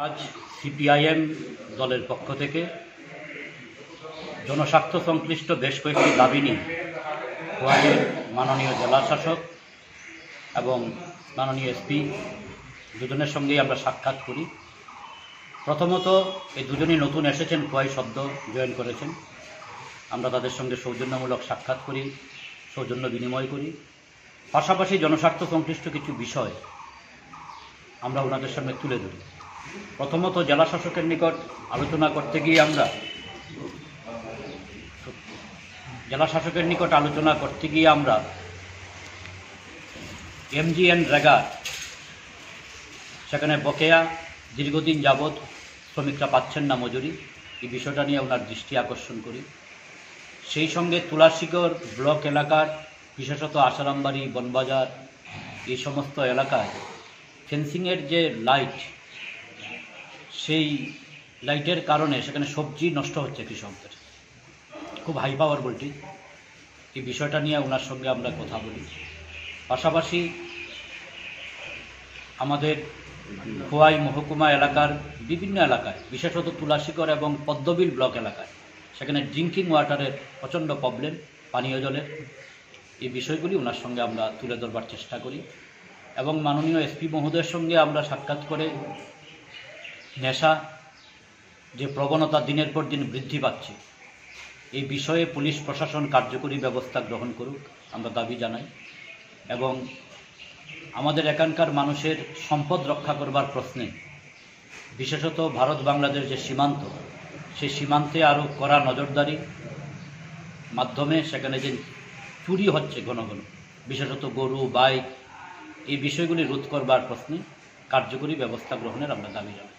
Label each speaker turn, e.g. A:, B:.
A: আজ সিপিআইএম দলের পক্ষ থেকে জনস্বার্থ সংশ্লিষ্ট বেশ কয়েকটি দাবি নিয়ে খোয়াইয়ের মাননীয় জেলা শাসক এবং মাননীয় এসপি দুজনের সঙ্গেই আমরা সাক্ষাৎ করি। প্রথমত এই দুজনই নতুন এসেছেন, খোয়াই সদ্য জয়েন করেছেন। আমরা তাদের সঙ্গে সৌজন্যমূলক সাক্ষাৎ করি, সৌজন্য বিনিময় করি। পাশাপাশি জনস্বার্থ সংশ্লিষ্ট কিছু বিষয় আমরা ওনাদের সামনে তুলে ধরি। প্রথমত জেলা শাসকের নিকট আলোচনা করতে গিয়ে আমরা এমজিএন রেগা সেখানে বকেয়া দীর্ঘদিন যাবৎ শ্রমিকরা পাচ্ছেন না মজুরি, এই বিষয়টা নিয়ে ওনার দৃষ্টি আকর্ষণ করি। সেই সঙ্গে তুলাশিগড় ব্লক এলাকার বিশেষত আসারামবাড়ি, বনবাজার এই সমস্ত এলাকায় ফেন্সিংয়ের যে লাইট, সেই লাইটের কারণে সেখানে সবজি নষ্ট হচ্ছে কৃষকদের, খুব হাই পাওয়ার ভোল্টেজ। এই বিষয়টা নিয়ে ওনার সঙ্গে আমরা কথা বলি। পাশাপাশি আমাদের খোয়াই মহকুমা এলাকার বিভিন্ন এলাকায়, বিশেষত তুলাশিগড় এবং পদ্মবিল ব্লক এলাকায়, সেখানে ড্রিঙ্কিং ওয়াটারের প্রচণ্ড প্রবলেম, পানীয় জলের। এই বিষয়গুলি ওনার সঙ্গে আমরা তুলে ধরবার চেষ্টা করি এবং মাননীয় এসপি মহোদয়ের সঙ্গে আমরা সাক্ষাৎ করে নেশা যে প্রবণতা দিনের পর দিন বৃদ্ধি পাচ্ছে, এই বিষয়ে পুলিশ প্রশাসন কার্যকরী ব্যবস্থা গ্রহণ করুক আমরা দাবি জানাই এবং আমাদের এখানকার মানুষের সম্পদ রক্ষা করবার প্রশ্নে, বিশেষত ভারত বাংলাদেশ যে সীমান্ত, সেই সীমান্তে আরও কড়া নজরদারি মাধ্যমে সেখানে যে চুরি হচ্ছে ঘন ঘন, বিশেষত গরু, বাইক, এই বিষয়গুলি রোধ করবার প্রশ্নে কার্যকরী ব্যবস্থা গ্রহণের আমরা দাবি জানাই।